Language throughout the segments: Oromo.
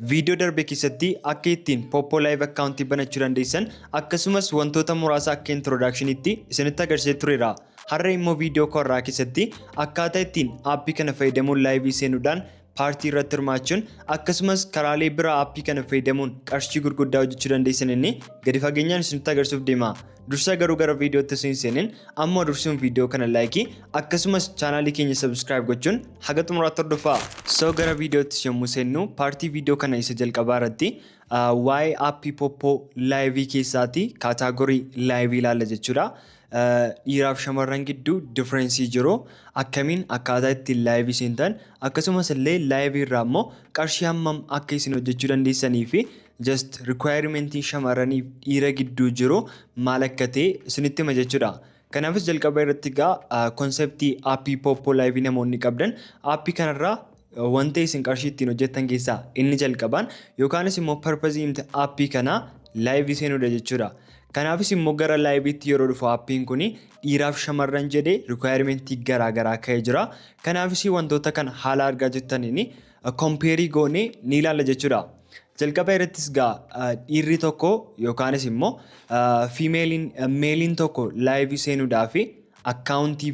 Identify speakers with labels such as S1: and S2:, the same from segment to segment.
S1: Viidiyoo darbe keessatti akka ittiin Poppo Live akkaawuntii banachuu dandeessan akkasumas wantoota muraasa akka introductionitti isinitti agarsiisee tureera. Har'a immoo viidiyoo korraa keessatti akkaataa ittiin aappii kana fayyadamuun laayivii seenuudhaan paartii irratti hirmaachuun akkasumas karaalee biraa aappii kana fayyadamuun qarshii gurguddaa hojjechuu dandeessan inni gadi fageenyaan isinitti agarsiisuuf deema. Dursa garuu gara viidiyootti isin seenin amma dursuun viidiyoo kana laayikii akkasumas chaanaalii keenya subscribe gochuun haga xumuraatti hordofaa. So gara viidiyootti yommuu seennu paartii viidiyoo kana isa jalqabaa irratti waa'ee aappii Poppo laayivii keessaati kaataagorii laayivii ilaalla jechuudha. Dhiiraaf shamarran gidduu differensii jiru akkamiin akkaataa ittiin laayivii seentan akkasumas illee laayivii irraa immoo qarshii hammam akka isin hojjechuu dandeessanii fi just requirementiin shamarranii dhiira gidduu jiru maal akka ta'e isinitti hima jechuudha. Kanaafis jalqaba irratti egaa konseptii aappii Poppo laayivii namoonni qabdan aappii kanarraa wanta isin qarshii ittiin hojjettan keessaa inni jalqabaan yookaanis immoo parpazii aappii kanaa laayivii seenuudha jechuudha. Kanaafis immoo gara laayiviitti yeroo dhufu aappiin kun dhiiraaf shamarran jedhee requirementii garaagaraa ka'ee jira. Kanaafis wantoota kana haala argaa jirtaniin kompeerii goonee ni ilaalla jechuudha. Jalqaba irrattis dhiirri tokko yookaanis immoo meeliin tokko laayivii seenuudhaaf akkaawuntii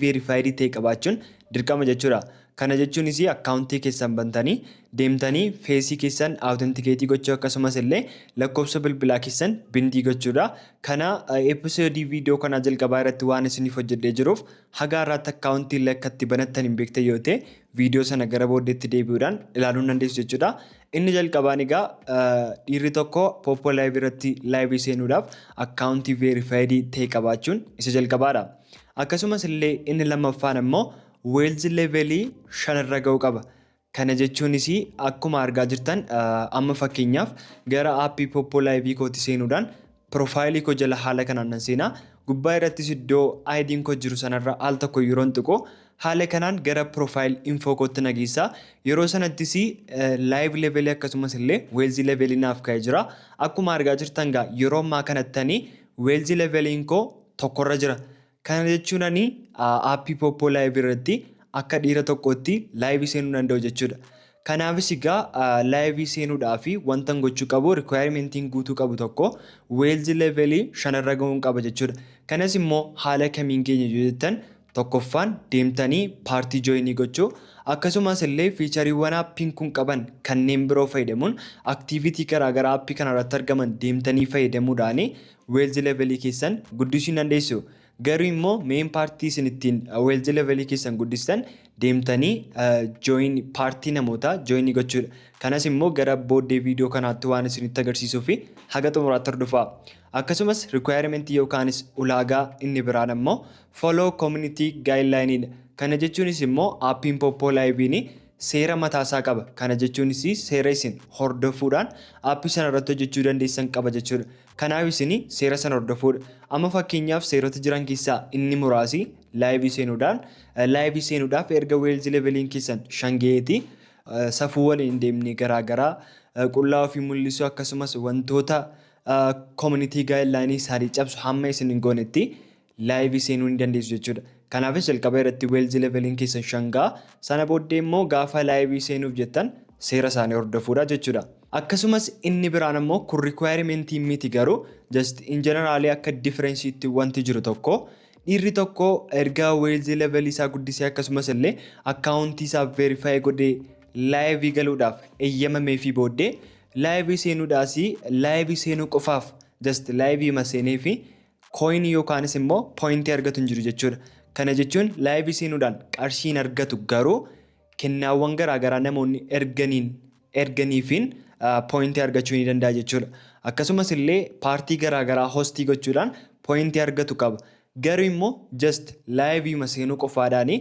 S1: veerifaayidii ta'e qabaachuun dirqama jechuudha. Kana jechuunis akkaawuntii keessan bantanii deemtanii feesii keessan aawutentikeetii gochuu akkasumas illee lakkoofsa bilbilaa keessan bindii gochuudha. Kana episoodii viidiyoo kanaa jalqabaa irratti waan isiniif hojjedhee jiruuf haga har'aatti akkaawuntii illee akka itti banattan hin beektan yoo ta'e viidiyoo sana gara booddeetti deebi'uudhaan ilaaluu dandeessu jechuudha. Inni jalqabaan egaa dhiirri tokko Poppo laayivii irratti laayivii seenuudhaaf akkaawuntii veerifaayidii ta'e qabaachuun isa jalqabaadha. Akkasumas illee inni lammaffaan immoo weelzi levelii 5 irra ga'uu qaba. Kana jechuunis akkuma argaa jirtan amma fakkeenyaaf gara aappii Poppo laayivii kootti seenuudhaan piroofaayilii koo jala haala kanaan nan seenaa. Gubbaa irrattis iddoo ID'n koo jiru sanarra al tokko yeroo tuqu haala kanaan gara piroofaayil infoo kootti nageessaa. Yeroo sanattis laayiv levelii akkasumas illee weelzi levelii naaf ka'ee jira. Akkuma argaa jirtan yeroo ammaa kanattanii weelzi leveliin koo tokkorra jira. Kana jechuun aappii Poppo laayivii irratti akka dhiira tokkotti laayivii seenuu danda'u jechuudha. Kanaafis egaa laayivii seenuudhaaf wanta gochuu qabu requirementiin guutuu qabu tokko weelzi levelii 5 irra ga'uun qaba jechuudha. Kanas immoo haala kamiin keenya yoo jettan tokkoffaan deemtanii paartii jooyinii gochuu akkasumas illee fiichariiwwan aappiin kun qaban kanneen biroo fayyadamuun aktiivitii garaagaraa aappii kanarratti argaman deemtanii fayyadamuudhaan weelzi levelii keessan guddisuu dandeessu. Garuu immoo meen paartii isin ittiin weelzi levelii keessan guddistan deemtanii paartii namootaa jooyinii gochuudha. Kanas immoo gara booddee viidiyoo kanaatti waan isinitti agarsiisuuf haga xumuraatti hordofaa. Akkasumas requirementii yookaanis ulaagaa inni biraan immoo follow community guideline. Kana jechuunis immoo aappiin Poppo laayiviin seera mataasaa qaba. Kana jechuunis seera isin hordofuudhaan aappii sana irratti hojjechuu dandeessan qaba jechuudha. Kanaaf isin seera sana hordofuudha. Amma fakkeenyaaf seerota jiran keessaa inni muraasi laayivii seenuudhaaf erga weelzi leveliin keessan 5 ga'eeti safuu waliin deemnee garaagaraa qullaa ofii mul'isuu akkasumas wantoota community guideline isaanii cabsu hamma isin hin goonetti laayivii seenuu ni dandeessu jechuudha. Kanaafis jalqaba irratti weelzi leveliin keessan 5 ga'a. Sana booddee immoo gaafa laayivii seenuuf jettan seera isaanii hordofuudha jechuudha. Akkasumas inni biraan immoo kun requirementii miti garuu just in general akka differensiitti wanti jiru tokko dhiirri tokko erga weelzi levelii isaa guddisee akkasumas illee akkaawuntii isaa veerifaayii godhee laayivii galuudhaaf eeyyamamee fi booddee laayivii seenuudhaas laayivii seenuu qofaaf just laayivii maseenee fi kooyinii yookaanis immoo pooyintii argatu hin jiru jechuudha. Kana jechuun laayivii seenuudhaan qarshiin argatu garuu kennaawwan garaagaraa namoonni erganiifiin pooyintii argachuu ni danda'a jechuudha. Akkasumas illee paartii garaagaraa hoostii gochuudhaan pooyintii argatu qaba. Garuu immoo just laayivii maseenuu qofaadhaan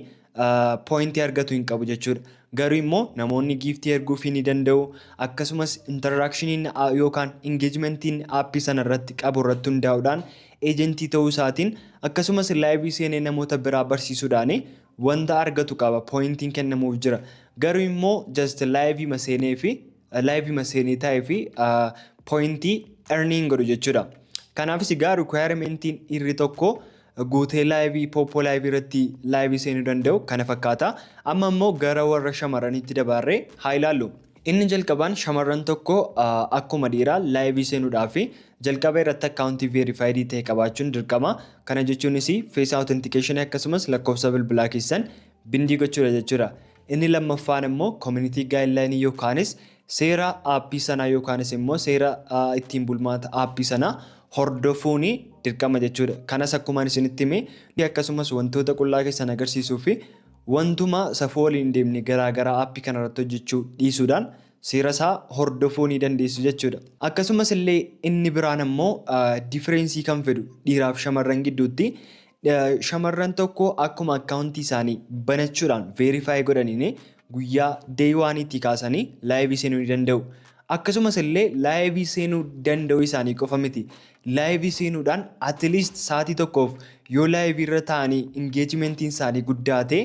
S1: pooyintii argatu hin qabu jechuudha. Garuu immoo namoonni giiftii erguufii ni danda'u. Akkasumas interaakshiniin yookaan ingeejmentiin aappii sana irratti qabu irratti hundaa'uudhaan eejentii ta'uu isaatiin akkasumas laayivii seenee namoota biraa barsiisuudhaan wanta argatu qaba. Pooyintiin kennamuuf jira. Garuu immoo just laayivii maseenee ta'ee fi pooyintii earning godhu jechuudha. Kanaafis egaa requirementiin dhiirri tokko guutee laayivii poppoo laayivii irratti laayivii seenuu danda'u kana fakkaata. Amma immoo gara warra shamarraniitti dabarree haa ilaallu. Inni jalqabaan shamarran tokko akkuma dhiiraa laayivii seenuudhaaf jalqaba irratti akkaawuntii veerifaayidii ta'e qabaachuun dirqama. Kana jechuunis fees authentication akkasumas lakkoofsa bilbilaa keessan bindii gochuudha jechuudha. Inni lammaffaan immoo community guideline yookaanis seera aappii sanaa yookaanis immoo seera ittiin bulmaata aappii sanaa hordofuun dirqama jechuudha. Kanas akkuma isinitti hime akkasumas wantoota qullaa keessan agarsiisuu fi wantuma safuu waliin deemne garaagaraa aappii kanarratti hojjechuu dhiisuudhaan seera isaa hordofuu ni dandeessu jechuudha. Akkasumas illee inni biraan immoo differeensii kan fedhu dhiiraaf shamarran gidduutti shamarran tokko akkuma akkaawuntii isaanii banachuudhaan veerifaayii godhaniin guyyaa deewaaniitti kaasanii laayivii seenuu ni danda'u. Akkasumas illee laayivii seenuu danda'u isaanii qofa miti. Laayivii seenuudhaan atleast sa'aatii tokkoof yoo laayivii irra taa'anii ingeejimentiin isaanii guddaa ta'e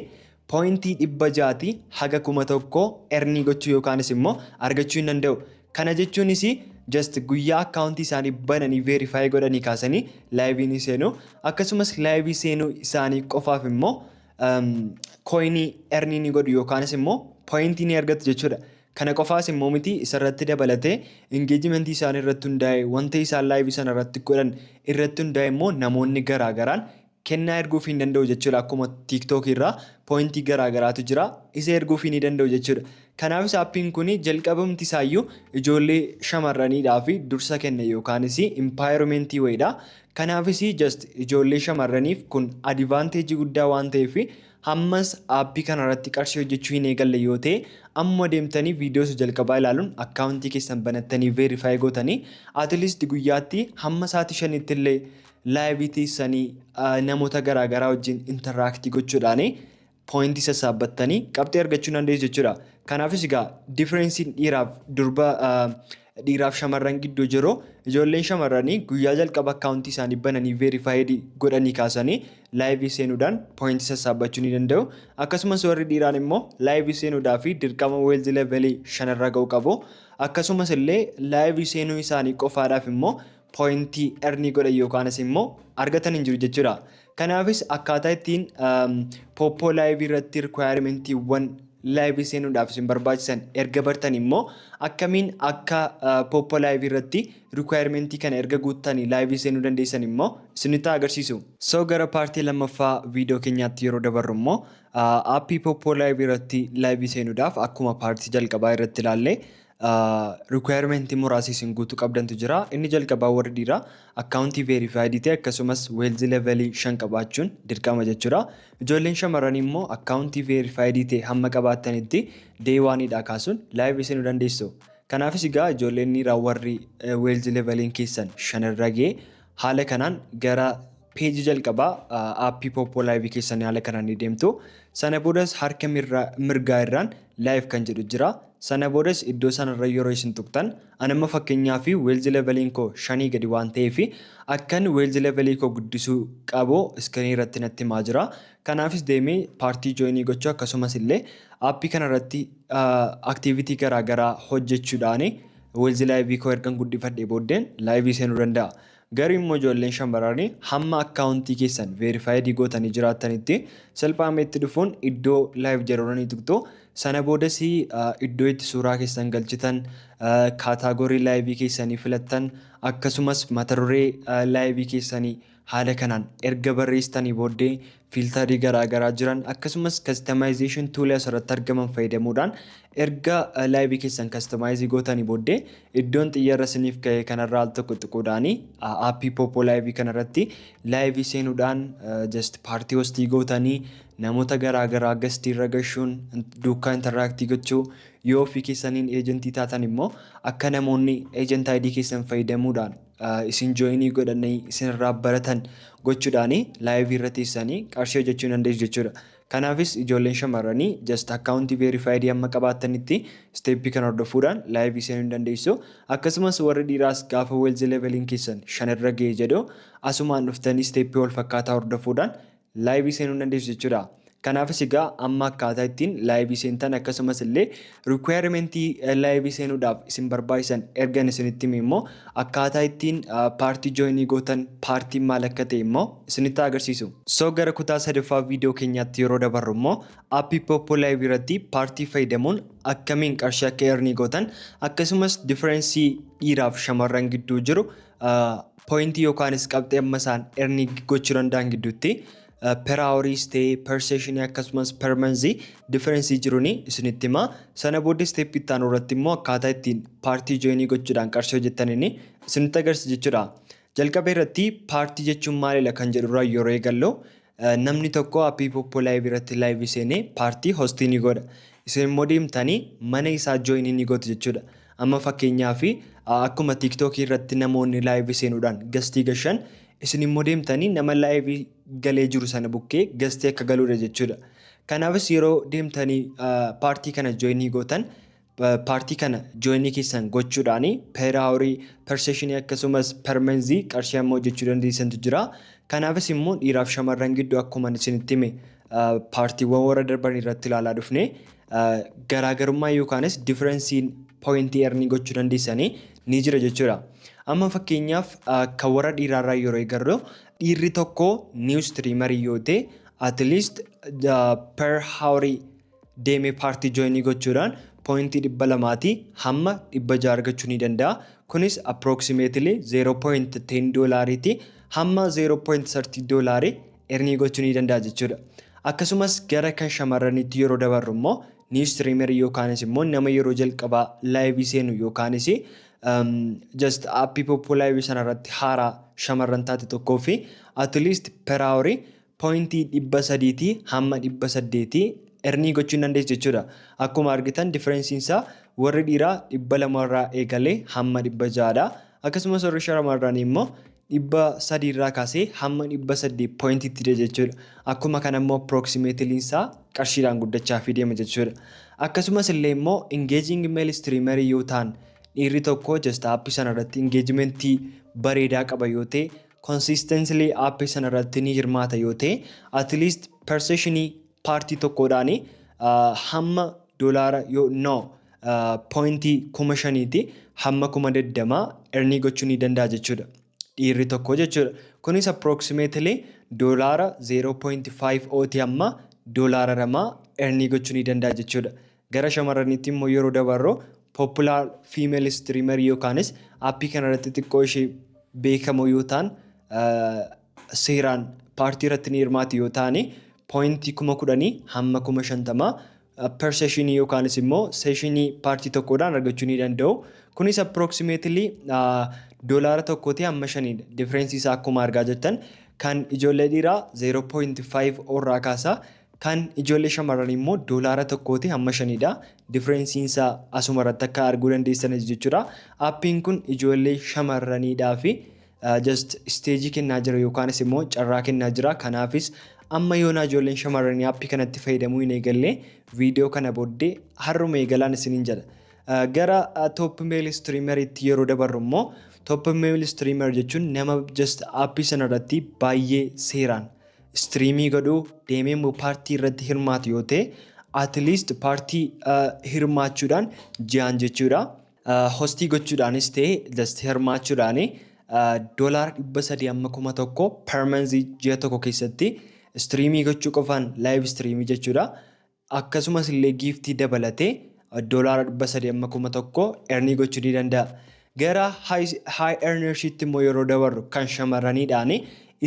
S1: pooyintii 600 haga 1000 earnii gochuu yookaanis immoo argachuu hin danda'u. Kana jechuunis just guyyaa akkaawuntii isaanii bananii veerifaayii godhanii kaasanii laayivii ni seenu. Akkasumas laayivii seenuu isaanii qofaaf immoo kooyinii earnii ni godhu yookaanis immoo pooyintii ni argatu jechuudha. Kana qofaas immoo miti isarratti dabalatee ingeejimentii isaanii irratti hundaa'e wanta isaan laayivii sana irratti godhan irratti hundaa'e immoo namoonni garaagaraan kennaa erguuf hin danda'u jechuudha. Akkuma tiiktookii irraa pooyintii garaagaraatu jira isa erguuf ni danda'u jechuudha. Kanaafis aappiin kun jalqabamti isaayyuu ijoollee shamarraniidhaaf dursa kenna yookaanis impaayiromentii wayiidha. Kanaafis just ijoollee shamarraniif kun advaanteejii guddaa waan ta'eef hammas aappii kanarratti qarshii hojjechuu hin eegalle yoo ta'e amma deemtanii viidiyoos jalqabaa ilaaluun akkaawuntii keessan banattanii veerifaayii gootanii atleast guyyaatti hamma sa'aatii 5tti illee laayivii teessanii namoota garaagaraa wajjin interaaktii gochuudhaan pooyintii sassaabbattanii qabxii argachuu dandeessu jechuudha. Kanaafis egaa differeensiin dhiiraaf shamarran gidduu jiru ijoolleen shamarranii guyyaa jalqaba akkaawuntii isaanii bananii veerifaayii godhanii kaasanii laayivii seenuudhaan pooyintii sassaabbachuu ni danda'u. Akkasumas warri dhiiraan immoo laayivii seenuudhaaf dirqama weelzi levelii 5 irra ga'uu qabu. Akkasumas illee laayivii seenuu isaanii qofaadhaaf immoo pooyintii earnii godhan yookaanis immoo argatan hin jiru jechuudha. Kanaafis akkaataa ittiin poppoo laayivii irratti rikwaayirmentiiwwan laayivii seenuudhaaf isin barbaachisan erga bartan immoo akkamiin akka poppoo laayivii irratti rikwaayirmentii kana erga guuttanii laayivii seenuu dandeessan immoo isinitti agarsiisu. So gara paartii lammaffaa viidiyoo keenyaatti yeroo dabarru immoo aappii poppoo laayivii irratti laayivii seenuudhaaf akkuma paartii jalqabaa irratti ilaalle rikwaayirmentii muraasa isin guutuu qabdantu jira. Inni jalqabaa warri dhiiraa akkaawuntii veerifaayidii ta'e akkasumas weelzi levelii 5 qabaachuun dirqama jechuudha. Ijoolleen shamarranii immoo akkaawuntii veerifaayidii ta'e hamma qabaattanitti deewaaniidhaa kaasuun laayivii seenuu dandeessu. Kanaafis egaa ijoolleen dhiiraa warri weelzi leveliin keessan 5 irra ga'e haala kanaan gara peejii jalqabaa aappii poppoo laayivii keessanii haala kanaan ni deemtu. Sana boodas harka mirgaa irraan laayif kan jedhu jira. Sana boodas iddoo sanarra yeroo isin tuqxan anamma fakkeenyaaf weelzi leveliin koo 5 gadi waan ta'eef akkan weelzi levelii koo guddisuu qabu iskiriinii irratti natti himaa jira. Kanaafis deemee paartii jooyinii gochuu akkasumas illee aappii kanarratti aktiivitii garaagaraa hojjechuudhaan weelzi laayivii koo ergan guddifadhee booddeen laayivii seenuu danda'a. Garuu immoo ijoolleen shamarranii hamma akkaawuntii keessan veerifaayidii gootanii jiraatanitti salphaamee itti dhufuun iddoo laayiv jedhanii tuqxu. Sana boodas iddoo itti suuraa keessan galchitan kaataagorii laayivii keessanii filattan akkasumas mata duree laayivii keessanii haala kanaan erga barreessitanii booddee fiiltarii garaagaraa jiran akkasumas kastamaayizeeshin tuulee asirratti argaman fayyadamuudhaan erga laayivii keessan kastamaayizii gootanii booddee iddoon xiyyaarra isiniif ka'e kanarraa al tokko xiqqoodhaan aappii poppoo laayivii kanarratti laayivii seenuudhaan just paartii hostii gootanii namoota garaagaraa gastii irra gashuun duukaa interaaktii gochuu yoo ofii keessaniin eejentii taatan immoo akka namoonni eejent ID keessan fayyadamuudhaan isin jooyinii godhanii isinirraa baratan gochuudhaan laayivii irra teessanii qarshii hojjechuu dandeessu jechuudha. Kanaafis ijoolleen shamarranii just akkaawuntii veerifaayidii amma qabaattanitti steeppii kana hordofuudhaan laayivii seenuu dandeessu. Akkasumas warri dhiiraas gaafa weelzi leveliin keessan 5 irra ga'e jedhu asumaan dhuftanii steeppii wal fakkaataa hordofuudhaan laayivii seenuu dandeessu jechuudha. Kanaafis egaa amma akkaataa ittiin laayivii seentan akkasumas illee rikwaayimentii laayivii seenuudhaaf isin barbaachisan ergan isinitti hime immoo akkaataa ittiin paartii jooyinii gootan paartiin maal akka ta'e immoo isinitti agarsiisu. So gara kutaa sadaffaa viidiyoo keenyaatti yeroo dabarru immoo aappii Poppo laayivii irratti paartii fayyadamuun akkamiin qarshii akka earnii gootan akkasumas differeensii dhiiraaf shamarran gidduu jiru pooyintii yookaanis qabxii amma isaan earnii gochuu danda'an gidduutti per houriis ta'ee per sessionii akkasumas per manzii differeensii jiruuni isinitti hima. Sana booda steeppii itti aanu irratti immoo akkaataa ittiin paartii jooyinii gochuudhaan qarshii hojjettaniin isinitti agarsiisa jechuudha. Jalqaba irratti paartii jechuun maalidha kan jedhurraa yeroo eegallu namni tokko aappii Poppo laayivii irratti laayivii seenee paartii hostii ni godha. Isin immoo deemtanii mana isaa jooyinii ni gootu jechuudha. Amma fakkeenyaaf akkuma tiiktookii irratti namoonni laayivii seenuudhaan gastii gashan isin immoo deemtanii nama laayivii galee jiru sana bukkee gastii akka galuudha jechuudha. Kanaafis yeroo deemtanii paartii kana jooyinii gootan paartii kana jooyinii keessan gochuudhaan per hourii per sessionii akkasumas per manzii qarshii amma hojjechuu dandeessantu jira. Kanaafis immoo dhiiraaf shamarran gidduu akkuma isinitti hime paartiiwwan warra darban irratti ilaalaa dhufne garaagarummaa yookaanis differensiin pooyintii earnii gochuu dandeessanii ni jira jechuudha. Amma fakkeenyaaf kan warra dhiiraarraa yeroo eegarru dhiirri tokko niw istiriimarii yoo ta'e at least per hourii deemee paartii jooyinii gochuudhaan pooyintii 200 hamma 600 argachuu ni danda'a. Kunis approximately $0.10 hamma $0.30 earnii gochuu ni danda'a jechuudha. Akkasumas gara kan shamarraniitti yeroo dabarru immoo niw istiriimarii yookaanis immoo nama yeroo jalqabaa laayivii seenu yookaanis just aappii Poppo laayivii sanarratti haaraa shamarran taate tokkoo fi at least per hourii pooyintii 300 hamma 800 earnii gochuu dandeessu jechuudha. Akkuma argitan differensiin isaa warri dhiiraa 200 irraa eegalee hamma 600dha. Akkasumas warri shamarranii immoo 300 irraa kaasee hamma 800 pooyintiitti jechuudha. Akkuma kana immoo approximately isaa qarshiidhaan guddachaa fi deema jechuudha. Akkasumas illee immoo engaging male streamerii yoo ta'an dhiirri tokko just aappii sanarratti engagementii bareedaa qaba yoo ta'e consistently aappii sanarratti ni hirmaata yoo ta'e at least per sessionii paartii tokkoodhaan hamma doolaara pooyintii 5,000 hamma 20,000 earnii gochuu ni danda'a jechuudha. Dhiirri tokko jechuudha. Kunis approximately doolaara 0.5 ooti hamma doolaara 2 earnii gochuu ni danda'a jechuudha. Gara shamarraniitti immoo yeroo dabarru popular female streamer yookaanis aappii kanarratti xiqqoo ishee beekamoo yoo ta'an seeraan paartii irratti ni hirmaatu yoo ta'an pooyintii 10,000 hamma 50,000 per sessionii yookaanis immoo sessionii paartii tokkoodhaan argachuu ni danda'u. Kunis approximately doolaara tokkooti hamma 5dha. Differensi isaa akkuma argaa jirtan kan ijoollee dhiiraa 0.5 irraa kaasaa kan ijoollee shamarranii immoo doolaara tokkooti hamma 5dha. Differensiin isaa asuma irratti akka arguu dandeessan jechuudha. Aappiin kun ijoollee shamarraniidhaa fi just isteejii kennaa jira yookaanis immoo carraa kennaa jira. Kanaafis amma yoonaa ijoolleen shamarranii aappii kanatti fayyadamuu hin eegallee viidiyoo kana booddee har'uma eegalaan isiniin jedha. Gara top male streameriitti yeroo dabarru immoo top male streamer jechuun nama just aappii sanarratti baay'ee seeraan streamii godhuu deemee immoo paartii irratti hirmaatu yoo ta'e at least paartii hirmaachuudhaan ji'aan jechuudha. Hostii gochuudhaanis ta'e just hirmaachuudhaan doolaara 300 hamma 1,000 per month ji'a tokko keessatti streamii gochuu qofaan live streamii jechuudha. Akkasumas illee giiftii dabalatee doolaara 300 hamma 1,000 earnii gochuu ni danda'a. Gara high earnershiitti immoo yeroo dabarru kan shamarraniidhaan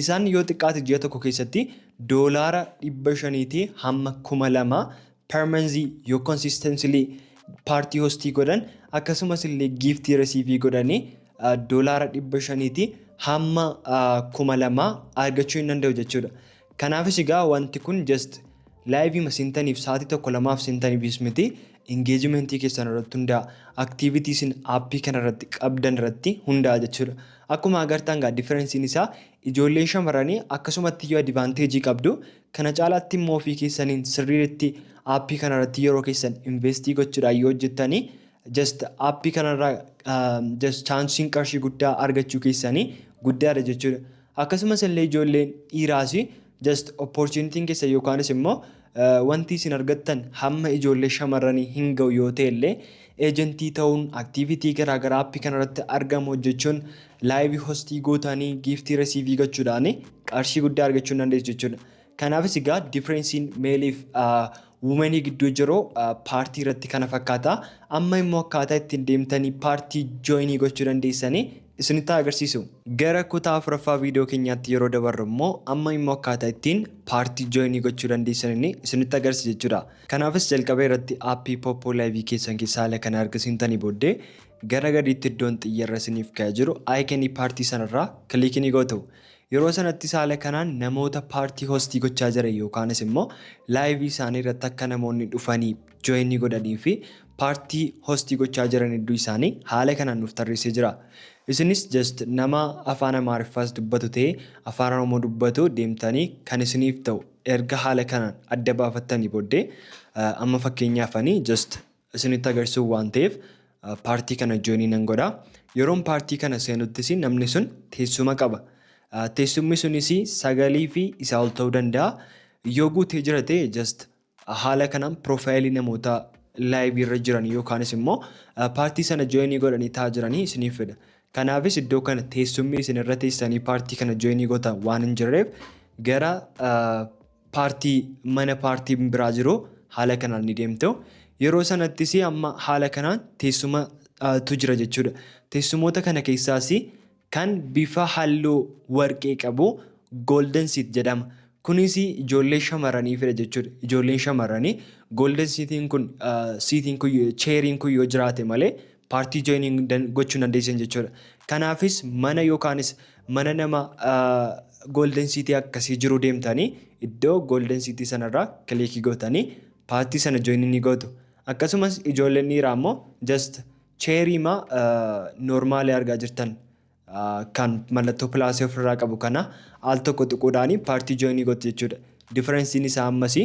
S1: isaan yoo xiqqaate ji'a tokko keessatti doolaara 500 hamma 2,000 per month yoo consistently paartii hostii godhan akkasumas illee giiftii resiivii godhanii doolaara 500 hamma 2,000 argachuu hin danda'u jechuudha. Kanaafis egaa wanti kun just laayivii seentaniif sa'aatii 1-2 seentaniifis miti engeejimentii keessan irratti hundaa'a. Aktiivitiisin aappii kanarratti qabdan irratti hundaa'a jechuudha. Akkuma agartan gaa differensiin isaa ijoolleen shamarranii akkasumatti yoo advaanteejii qabdu kana caalaatti immoo ofii keessaniin sirriitti aappii kanarratti yeroo keessan investii gochuudhaan yoo hojjettanii just aappii kanarraa just chaansiin qarshii guddaa argachuu keessanii guddaadha jechuudha. Akkasumas illee ijoolleen dhiiraas just opportunitiin keessa yookaanis immoo wanti isin argattan hamma ijoollee shamarranii hin ga'u yoo ta'e illee eejentii ta'uun aktiivitii garaagaraa appii kanarratti argamu hojjechuun laayivii hostii gootanii giiftii resiivii gochuudhaan qarshii guddaa argachuu hin dandeessu jechuudha. Kanaafis egaa differeensiin meeliif wuumanii gidduu jiru paartii irratti kana fakkaata. Amma immoo akkaataa ittiin deemtanii paartii jooyinii gochuu dandeessanii isinitti agarsiisu. Gara kutaa afuraffaa viidiyoo keenyaatti yeroo dabarru immoo amma immoo akkaataa ittiin paartii jooyinii gochuu dandeessanii isinitti agarsiisa jechuudha. Kanaafis jalqaba irratti aappii Poppo laayivii keessan keessaa haala kana argisiisanii booddee gara gadiitti iddoon xiyyeerra isiniif ka'ee jiru aayikonii paartii sanarraa kiliikii gootu. Yeroo sanatti haala kanaan namoota paartii hostii gochaa jiran yookaanis immoo laayivii isaanii irratti akka namoonni dhufanii jooyinii godhanii fi paartii hostii gochaa jiran iddoo isaanii haala kanaan nuuf tarreessee jira. Isinis just nama afaan Amaariffaas dubbatu ta'ee afaan Oromoo dubbatu deemtanii kan isiniif ta'u erga haala kanaan adda baafattanii booddee amma fakkeenyaafanii just isinitti agarsiisuu waan ta'eef paartii kana jooyinii nan godha. Yeroon paartii kana seenuttis namni sun teessuma qaba. Teessumni sunis sagalii fi isaa ol ta'uu danda'a. Yoo guutee jira ta'e just haala kanaan piroofaayilii namoota laayivii irra jiran yookaanis immoo paartii sana jooyinii godhanii taa'aa jiranii isiniif fida. Kanaafis iddoo kana teessumni isin irra teessanii paartii kana jooyinii gootan waan hin jirreef gara paartii mana paartii biraa jiru haala kanaan ni deemtu. Yeroo sanattis amma haala kanaan teessumatu jira jechuudha. Teessumoota kana keessaas kan bifa halluu warqee qabu golden seat jedhama. Kunis ijoollee shamarranii fida jechuudha. Ijoolleen shamarranii golden seatiin kun cheeriin kun yoo jiraate malee paartii jooyinii gochuu dandeessan jechuudha. Kanaafis mana yookaanis mana nama golden seatii akkasii jiru deemtanii iddoo golden seatii sanarraa kiliikii gootanii paartii sana jooyinii ni gootu. Akkasumas ijoolleen dhiiraa immoo just cheeriima noormaalii argaa jirtan. Kan mallattoo pilaasii ofirraa qabu kana al tokko xiqqoodhaan paartii jooyinii gootu jechuudha. Differeensiin isaa ammas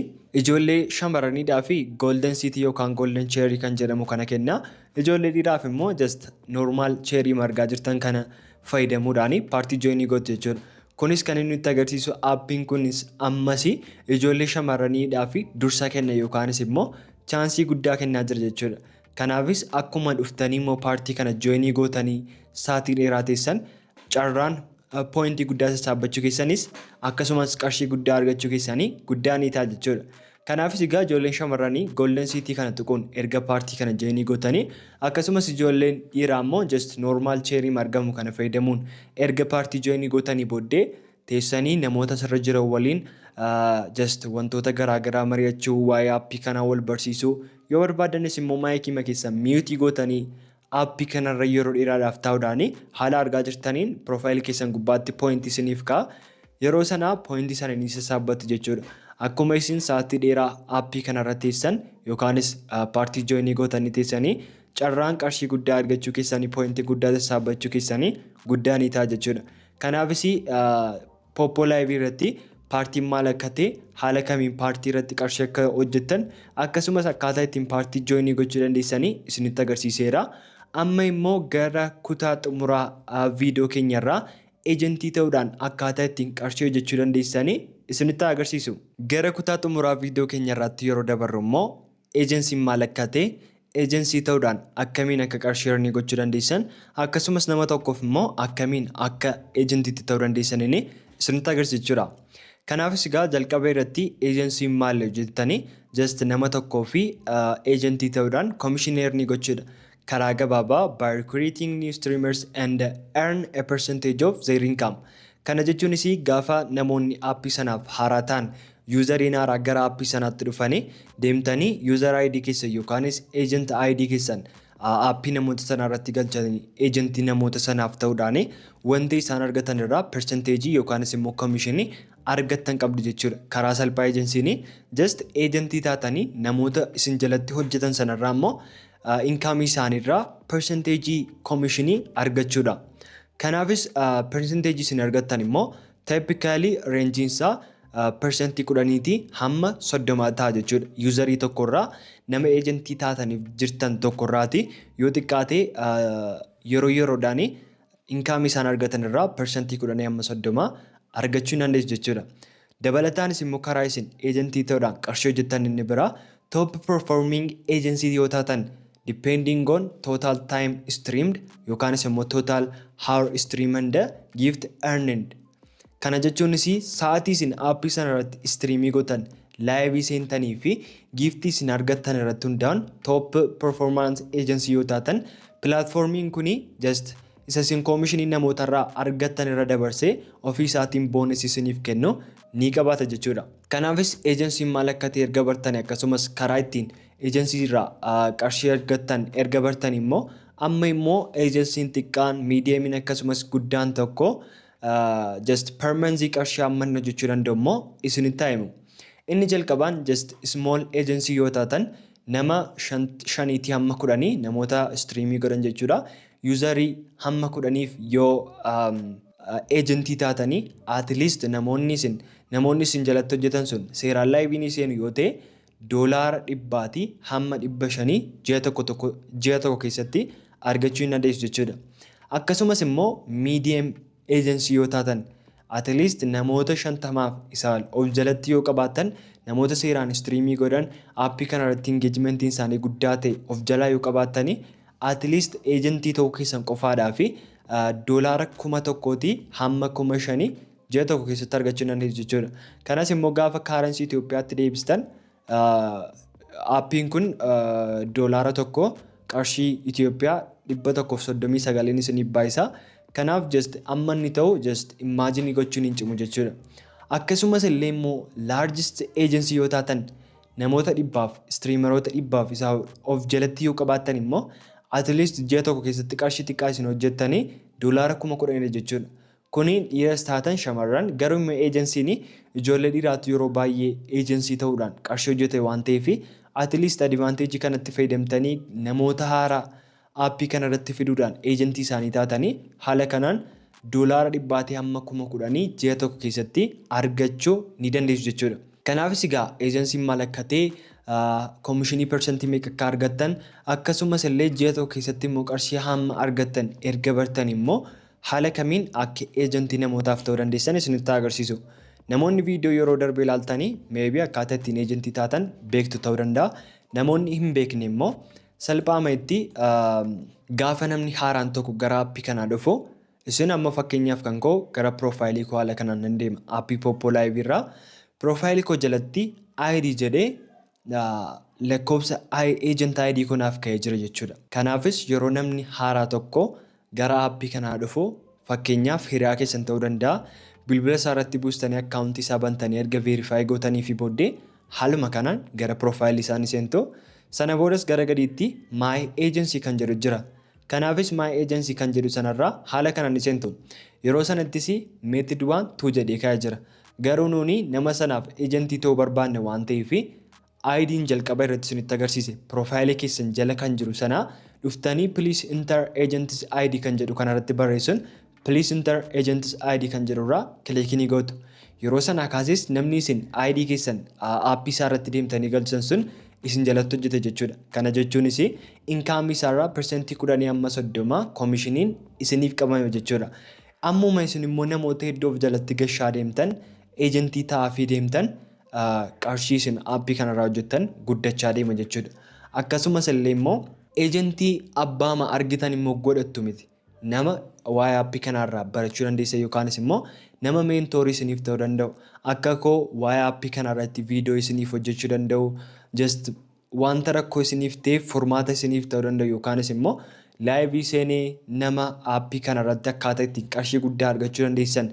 S1: ijoollee shamarraniidhaa fi golden seatii yookaan golden cheerii kan jedhamu kana kenna. Ijoollee dhiiraaf immoo just normaal cheerii argaa jirtan kana fayyadamuudhaan paartii jooyinii gootu jechuudha. Kunis kan inni nutti agarsiisu aappiin kunis ammas ijoollee shamarraniidhaa fi dursa kenna yookaanis immoo chaansii guddaa kennaa jira jechuudha. Kanaafis akkuma dhuftanii immoo paartii kana jooyinii gootanii saatii dheeraa teessan carraan poointii guddaa sassaabachuu keessanis akkasumas qarshii guddaa argachuu keessanii guddaa ni ta'a jechuudha. Kanaafis egaa ijoolleen shamarranii golden seatii kana tuquun erga paartii kana jooyinii gootanii akkasumas ijoolleen dhiiraa immoo just normaal cheerii argamu kana fayyadamuun erga paartii jooyinii gootanii booddee teessanii namoota asirra jiran waliin just wantoota garaagaraa mari'achuu waa'ee aappii kanaa wal barsiisuu yoo barbaadanis immoo maayikii keessa miutii gootanii aappii kanarra yeroo dheeraadhaaf taa'uudhaan haala argaa jirtaniin piroofaayilii keessan gubbaatti poointii isiniif ka'a. Yeroo sanaa poointii sana ni sassaabbatu jechuudha. Akkuma isin sa'aatii dheeraa aappii kanarra teessan yookaanis paartii jooyinii gootanii teessanii carraan qarshii guddaa argachuu keessanii poointii guddaa sassaabbachuu keessanii guddaa ni ta'a jechuudha. Kanaafis Poppo laayivii irratti paartiin maal akka ta'e haala kamiin paartii irratti qarshii akka hojjettan akkasumas akkaataa ittiin paartii jooyinii gochuu dandeessanii isinitti agarsiiseera. Amma immoo gara kutaa xumuraa viidiyoo keenyarraa eejentii ta'uudhaan akkaataa ittiin qarshii hojjechuu dandeessanii isinitti agarsiisu. Gara kutaa xumuraa viidiyoo keenyarraatti yeroo dabarru immoo eejensiin maal akka ta'e eejensii ta'uudhaan akkamiin akka qarshii earnii gochuu dandeessan akkasumas nama tokkoof immoo akkamiin akka eejentiitti ta'uu dandeessaniin isinitti agarsiisa jechuudha. Kanaafis egaa jalqaba irratti eejensiin maal hojjettanii just nama tokkoo fi eejentii ta'uudhaan koomishinii earnii gochuudha. Karaa gabaabaa by creating new streamers and earn a percentage of their income. Kana jechuunis gaafa namoonni aappii sanaaf haaraa ta'an yuuzariin haaraa gara aappii sanaatti dhufanii deemtanii yuuzar ID keessan yookaanis eejent ID keessan aappii namoota sanaa irratti galchanii eejentii namoota sanaaf ta'uudhaan wanti isaan argatan irraa percenteejii yookaanis immoo koomishinii argattan qabdu jechuudha. Karaa salphaa eejensiin just eejentii taatanii namoota isin jalatti hojjetan sanarraa immoo inkaamii isaaniirraa percenteejii koomishinii argachuudha. Kanaafis percenteejii isin argattan immoo typically reenjiinsaa percentii 10 hamma 30 ta'a jechuudha. Yuuzarii tokkorraa nama eejentii taataniif jirtan tokkorraati yoo xiqqaate yeroo yeroodhaan inkaamii isaan argatan irraa percentii 10 hamma 30 argachuu dandeessu jechuudha. Dabalataanis immoo karaa isin eejentii ta'uudhaan qarshii hojjettan inni biraa top performing agency yoo taatan depending on total time streamed yookaanis immoo total hour streamed gift earned. Kana jechuunis sa'aatii isin aappii sana irratti istiriimii gootan laayivii seentanii fi giiftii isin argattan irratti hundaa'an top performance agency yoo taatan pilaatfoormiin kuni just isa isin koomishinii namoota irraa argattan irra dabarsee ofii isaatiin boonesii isiniif kennu ni qabaata jechuudha. Kanaafis eejensiin maal akka ta'e erga bartanii akkasumas karaa ittiin eejensii irraa qarshii argattan erga bartanii immoo amma immoo eejensiin xiqqaan miidiyeemiin akkasumas guddaan tokko just permanency qarshii hammanna jechuu danda'u immoo isinitti himu. Inni jalqabaan just small agency yoo taatan nama 5 hamma 10 namoota streamii godhan jechuudha. Userii hamma 10f yoo agentii taatanii at least namoonni isin jalatti hojjetan sun seeraan laayiviin seenu yoo ta'e $100 hamma 500 ji'a tokko keessatti argachuu hin dandeessu jechuudha. Akkasumas immoo medium agency yoo taatan at least namoota 50 isaa of jalatti yoo qabaatan namoota seeraan streamii godhan aappii kana irratti engagementiin isaanii guddaa ta'e of jalaa yoo qabaatanii at least agentii ta'uu keessan qofaadhaa fi $1,000 hamma 5,000 ji'a tokko keessatti argachuu hin dandeessu jechuudha. Kanas immoo gaafa kaarensi Itoophiyaatti deebistan aappiin kun $1 qarshii Itoophiyaa 139 isiniif baay'isa. Kanaaf just amma inni ta'u just imagine gochuun hin cimu jechuudha. Akkasumas illee immoo largest agency yoo taatan namoota 100 streameroota 100 isaa of jalatti yoo qabaatan immoo at least ji'a tokko keessatti qarshii xiqqaa isin hojjettanii $10,000 jechuudha. Kuni dhiiras taatan shamarran garuu immoo eejensiin ijoollee dhiiraatu yeroo baay'ee eejensii ta'uudhaan qarshii hojjete waan ta'eef at least advantage kanatti fayyadamtanii namoota haaraa aappii kana irratti fiduudhaan eejentii isaanii taatanii haala kanaan $100 hamma 10,000 ji'a tokko keessatti argachuu ni dandeessu jechuudha. Kanaafis egaa eejensiin maal akka ta'e koomishinii persentii meeqa akka argattan akkasumas illee ji'a tokko keessatti immoo qarshii hamma argattan erga bartan immoo haala kamiin akka eejentii namootaaf ta'uu dandeessan isinitti agarsiisu. Namoonni viidiyoo yeroo darbe ilaaltanii maybe akkaataa ittiin eejentii taatan beektu ta'uu danda'a. Namoonni hin beekne immoo salphaama itti gaafa namni haaraan tokko gara aappii kanaa dhufu isin amma fakkeenyaaf kan koo gara piroofaayilii koo haala kanaan nan deema aappii Poppo Live irraa piroofaayilii koo jalatti ID jedhee lakkoofsa agent ID kunaaf ka'ee jira jechuudha. Kanaafis yeroo namni haaraa tokko gara aappii kanaa dhufu fakkeenyaaf hiriyaa keessan ta'uu danda'a bilbila isaa irratti buustanii akkaawuntii isaa bantanii erga veerifaayi gootanii fi booddee haaluma kanaan gara piroofaayilii isaanii seentu. Sana boodas gara gadiitti my agency kan jedhu jira. Kanaafis my agency kan jedhu sanarraa haala kanaan ni seentu. Yeroo sanattis method 1 2 jedhee kaa'ee jira. Garuu nuuni nama sanaaf agentii ta'uu barbaanne waan ta'eef ID'n jalqaba irratti isinitti agarsiise. Piroofaayilii keessan jala kan jiru sana dhuftanii please enter agent's ID kan jedhu kanarratti barreessuun please enter agent's ID kan jedhurraa kilikii gootu. Yeroo sana kaases namni isin ID keessan aappii isaa irratti deemtanii galchan sun isin jalatti hojjete jechuudha. Kana jechuunis inkaamii isaarraa persentii 10 hamma 30 koomishiniin isiniif qabame jechuudha. Ammuma isin immoo namoota hedduu of jalatti gashaa deemtan eejentii ta'aa fi deemtan qarshii isin aappii kanarraa hojjettan guddachaa deema jechuudha. Akkasumas illee immoo eejentii abbaama argitan immoo godhattu miti. Nama waa'ee aappii kanarraa barachuu dandeessa yookaanis immoo nama meentoorii isiniif ta'uu danda'u. Akka koo waa'ee aappii kanarratti viidiyoo isiniif hojjechuu danda'u. Just wanta rakkoo isiniif ta'eef furmaata isiniif ta'uu danda'u yookaanis immoo laayivii seenee nama aappii kanarratti akkaataa ittiin qarshii guddaa argachuu dandeessan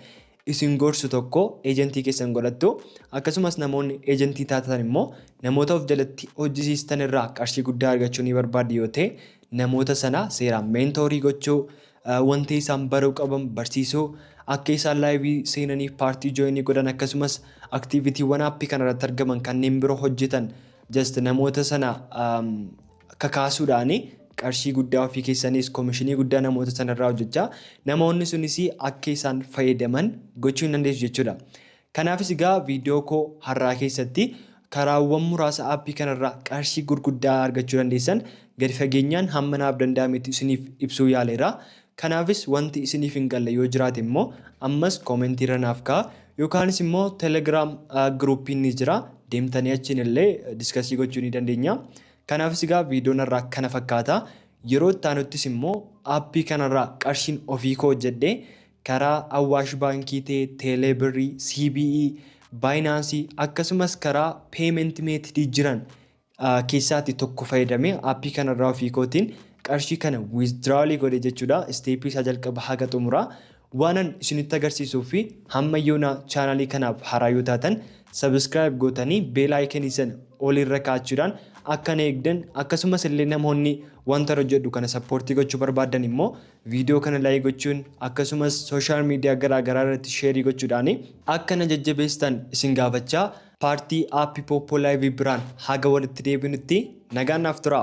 S1: isin gorsu tokko eejentii keessan godhattu. Akkasumas namoonni eejentii taatan immoo namoota of jalatti hojjisiistan irraa qarshii guddaa argachuu ni barbaadu yoo ta'e namoota sana seeraan meentoorii gochuu wanti isaan baruu qaban barsiisuu akka isaan laayivii seenaniif paartii jooyinii godhan akkasumas aktiivitiiwwan aappii kanarratti argaman kanneen biroo hojjetan just namoota sana kakaasuudhaani qarshii guddaa ofii keessanis koomishinii guddaa namoota sanarraa hojjechaa namoonni sunis akka isaan fayyadaman gochuu hin dandeessu jechuudha. Kanaafis egaa viidiyoo koo har'aa keessatti karaawwan muraasa aappii kanarraa qarshii gurguddaa argachuu dandeessan gadi fageenyaan hamma naaf danda'ametti isiniif ibsuu yaaleera. Kanaafis wanti isiniif hin galle yoo jiraate immoo ammas koomentii irra naaf ka'a yookaanis immoo Telegram groupiin ni jira. Deemtanii achiin illee diskasii gochuu ni dandeenya. Kanaafis egaa viidiyoon irraa kana fakkaata. Yeroo itti aanuttis immoo aappii kanarraa qarshiin ofii koo hojjedhee karaa Awwaash Baankii ta'ee Teeleebirrii, CBE, Baayinaansii akkasumas karaa peementi meetidii jiran keessaatti tokko fayyadamee aappii kanarraa ofii kootiin qarshii kana wiizdraalii godhe jechuudha. Isteeppii isaa jalqaba haga xumuraa waanan isinitti agarsiisuu fi hamma yoona chaanalii kanaaf haaraa yoo taatan sabiskiraayib gootanii beela aayikanii sana olirra kaa'achuudhaan akka na eegdan akkasumas illee namoonni wanta hojjedhu kana sappoortii gochuu barbaadan immoo viidiyoo kana laayik gochuun akkasumas sooshaal miidiyaa garaagaraa irratti sheerii gochuudhaan akka na jajjabeessitan isin gaafachaa paartii aappii Poppo Live biraan haga walitti deebinutti nagaan naaf tura.